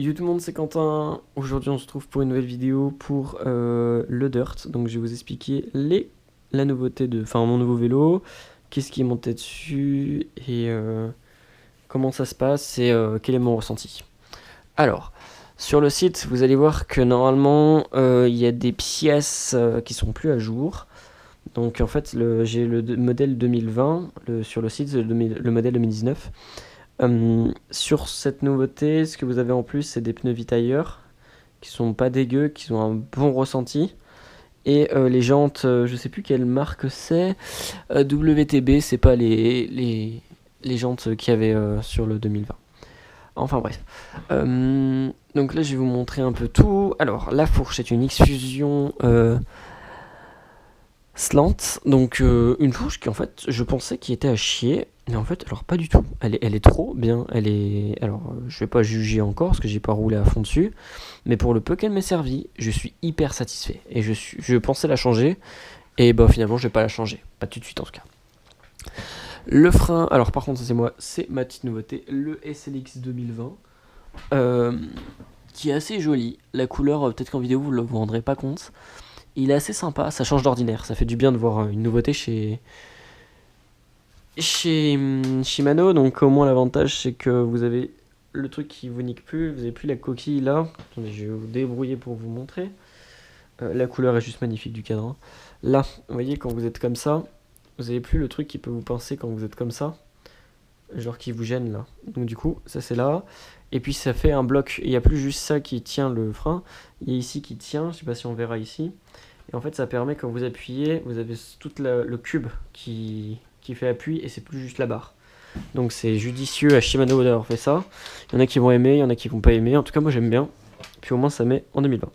Yo tout le monde, c'est Quentin. Aujourd'hui, on se trouve pour une nouvelle vidéo pour le Dirt. Donc, je vais vous expliquer la nouveauté enfin, mon nouveau vélo, qu'est-ce qui est monté dessus et comment ça se passe et quel est mon ressenti. Alors, sur le site, vous allez voir que normalement, il y a des pièces qui sont plus à jour. Donc, en fait, j'ai le modèle 2020 sur le site, le modèle 2019. Sur cette nouveauté, ce que vous avez en plus, c'est des pneus Vitailleur qui sont pas dégueux, qui ont un bon ressenti. Et les jantes, je sais plus quelle marque c'est. WTB, c'est pas les jantes qu'il y avait sur le 2020. Enfin bref. Donc là, je vais vous montrer un peu tout. Alors, la fourche est une X-Fusion slant. Donc, une fourche qui, en fait, je pensais qui était à chier. Mais en fait, alors pas du tout. Elle est trop bien. Alors, je vais pas juger encore parce que j'ai pas roulé à fond dessus. Mais pour le peu qu'elle m'ait servi, je suis hyper satisfait. Et je pensais la changer. Et bah finalement, je vais pas la changer. Pas tout de suite en tout cas. Le frein, alors par contre, ça c'est moi, c'est ma petite nouveauté. Le SLX 2020. Qui est assez joli. La couleur, peut-être qu'en vidéo, vous ne vous rendrez pas compte. Il est assez sympa. Ça change d'ordinaire. Ça fait du bien de voir une nouveauté chez Shimano. Donc au moins l'avantage c'est que vous avez le truc qui vous nique plus, vous n'avez plus la coquille là. Attendez, je vais vous débrouiller pour vous montrer. La couleur est juste magnifique du cadran. Là, vous voyez quand vous êtes comme ça, vous n'avez plus le truc qui peut vous pincer quand vous êtes comme ça, genre qui vous gêne là. Donc du coup, ça c'est là. Et puis ça fait un bloc. Il n'y a plus juste ça qui tient le frein. Il y a ici qui tient, je sais pas si on verra ici. Et en fait ça permet quand vous appuyez, vous avez tout le cube qui fait appui et c'est plus juste la barre. Donc c'est judicieux à Shimano d'avoir fait ça. Il y en a qui vont aimer, il y en a qui vont pas aimer. En tout cas moi j'aime bien. Puis au moins ça met en 2020.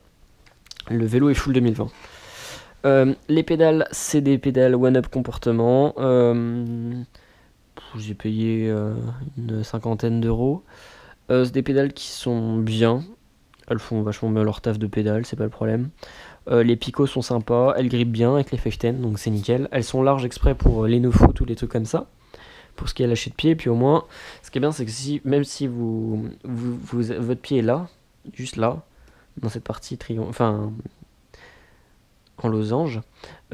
Le vélo est full 2020. Les pédales, c'est des pédales One Up comportement. J'ai payé une cinquantaine d'euros. C'est des pédales qui sont bien. Elles font vachement bien leur taf de pédale, c'est pas le problème. Les picots sont sympas, elles grippent bien avec les Fechten, donc c'est nickel. Elles sont larges exprès pour les no-foot ou les trucs comme ça, pour ce qui est lâcher de pied. Puis au moins, ce qui est bien, c'est que même si votre pied est là, juste là, dans cette partie enfin en losange,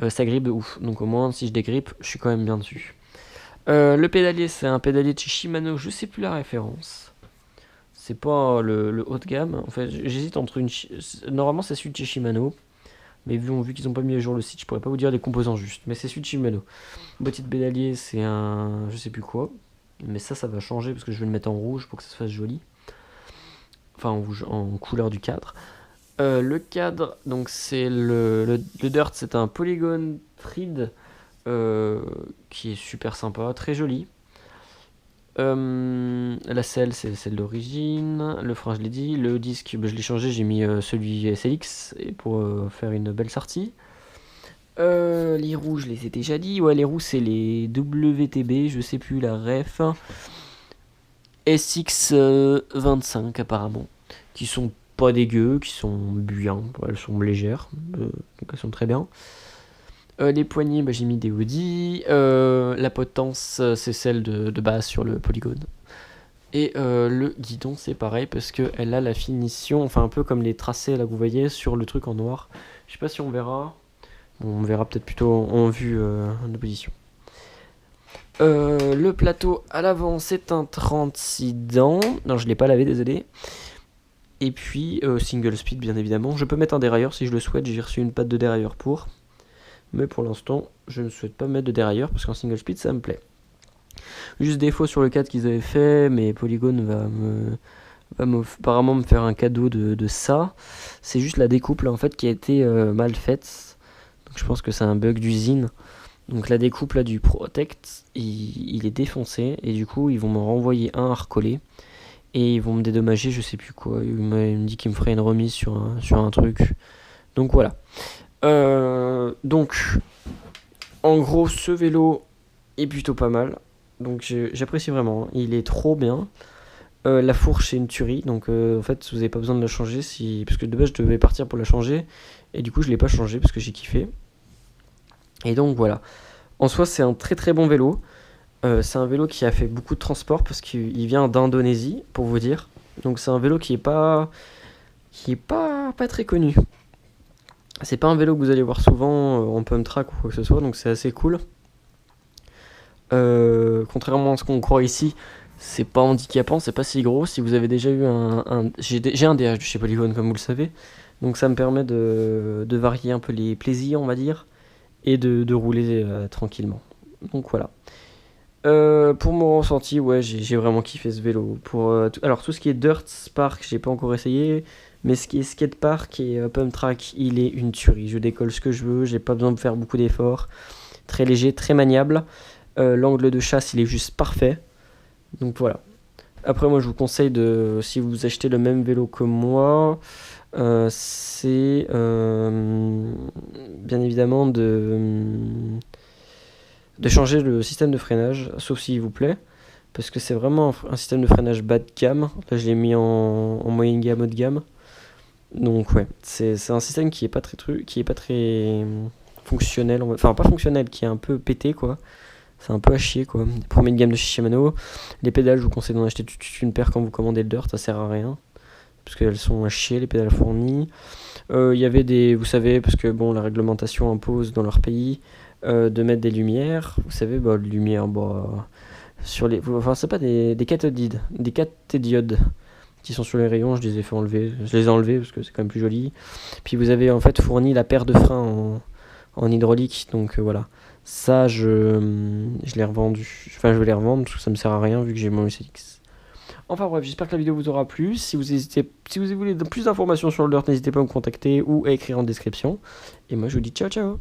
ça grippe de ouf. Donc au moins, si je dégrippe, je suis quand même bien dessus. Le pédalier, c'est un pédalier de chez Shimano, je sais plus la référence. C'est pas le haut de gamme. En fait, j'hésite entre une. Normalement, c'est celui de chez Shimano. Mais vu qu'ils n'ont pas mis à jour le site, je pourrais pas vous dire les composants justes. Mais c'est celui de Shimano. Boîtier de pédalier, c'est un. Je sais plus quoi. Mais ça va changer parce que je vais le mettre en rouge pour que ça se fasse joli. Enfin, en couleur du cadre. Le cadre, donc c'est le Dirt, c'est un Polygon Thread qui est super sympa, très joli. La selle, c'est celle d'origine. Le frein, je l'ai dit. Le disque, je l'ai changé. J'ai mis celui SLX pour faire une belle sortie. Les roues, je les ai déjà dit. Ouais, les roues, c'est les WTB. Je sais plus la ref. SX25 apparemment. Qui sont pas dégueux, qui sont bien. Elles sont légères. Donc elles sont très bien. Les poignées, j'ai mis des Audi. La potence, c'est celle de base sur le Polygone. Et le guidon, c'est pareil parce qu'elle a la finition, enfin un peu comme les tracés là que vous voyez sur le truc en noir. Je sais pas si on verra. Bon, on verra peut-être plutôt en vue de position. Le plateau à l'avant, c'est un 36 dents. Non, je l'ai pas lavé, désolé. Et puis single speed, bien évidemment. Je peux mettre un dérailleur si je le souhaite. J'ai reçu une patte de dérailleur pour. Mais pour l'instant, je ne souhaite pas mettre de dérailleur parce qu'en single speed, ça me plaît. Juste défaut sur le cadre qu'ils avaient fait, mais Polygon va apparemment me faire un cadeau de ça. C'est juste la découpe là en fait qui a été mal faite. Donc je pense que c'est un bug d'usine. Donc la découpe là du Protect, il est défoncé et du coup ils vont me renvoyer un à recoller et ils vont me dédommager, je sais plus quoi. Il me dit qu'il me ferait une remise sur un truc. Donc voilà. Donc en gros ce vélo est plutôt pas mal. Donc j'apprécie vraiment, il est trop bien. La fourche c'est une tuerie, donc en fait vous n'avez pas besoin de la changer parce que de base je devais partir pour la changer et du coup je l'ai pas changé parce que j'ai kiffé. Et donc voilà. En soi c'est un très très bon vélo. C'est un vélo qui a fait beaucoup de transport parce qu'il vient d'Indonésie pour vous dire. Donc c'est un vélo qui est pas très connu. C'est pas un vélo que vous allez voir souvent en pump track ou quoi que ce soit, donc c'est assez cool. Contrairement à ce qu'on croit ici, c'est pas handicapant, c'est pas si gros. Si vous avez déjà eu j'ai un DH de chez Polygon, comme vous le savez, donc ça me permet de varier un peu les plaisirs, on va dire, et de rouler tranquillement. Donc voilà. Pour mon ressenti, ouais, j'ai vraiment kiffé ce vélo. Alors tout ce qui est Dirt Spark, j'ai pas encore essayé, mais ce qui est skatepark et pump track, il est une tuerie. Je décolle ce que je veux, j'ai pas besoin de faire beaucoup d'efforts. Très léger, très maniable. L'angle de chasse, il est juste parfait. Donc voilà. Après, moi, je vous conseille si vous achetez le même vélo que moi, c'est bien évidemment de changer le système de freinage, sauf s'il vous plaît, parce que c'est vraiment un système de freinage bas de gamme. Là, je l'ai mis en moyenne gamme, haut de gamme. Donc ouais, c'est un système qui est pas très fonctionnel, enfin pas fonctionnel, qui est un peu pété quoi. C'est un peu à chier quoi. Premier de gamme de chez Shimano. Les pédales, je vous conseille d'en acheter toute une paire quand vous commandez le Dirt, ça sert à rien. Parce qu'elles sont à chier, les pédales fournies. Il y avait vous savez, parce que bon, la réglementation impose dans leur pays de mettre des lumières. Vous savez, bah, les lumières, bah, enfin, c'est pas des cathédiodes qui sont sur les rayons, je les ai fait enlever. Je les ai enlevés parce que c'est quand même plus joli. Puis vous avez en fait fourni la paire de freins en hydraulique, donc voilà. Ça, je l'ai revendu. Enfin, je vais les revendre parce que ça me sert à rien vu que j'ai mon UCX. Enfin bref, j'espère que la vidéo vous aura plu. Si vous voulez plus d'informations sur le Dirt, n'hésitez pas à me contacter ou à écrire en description. Et moi, je vous dis ciao ciao.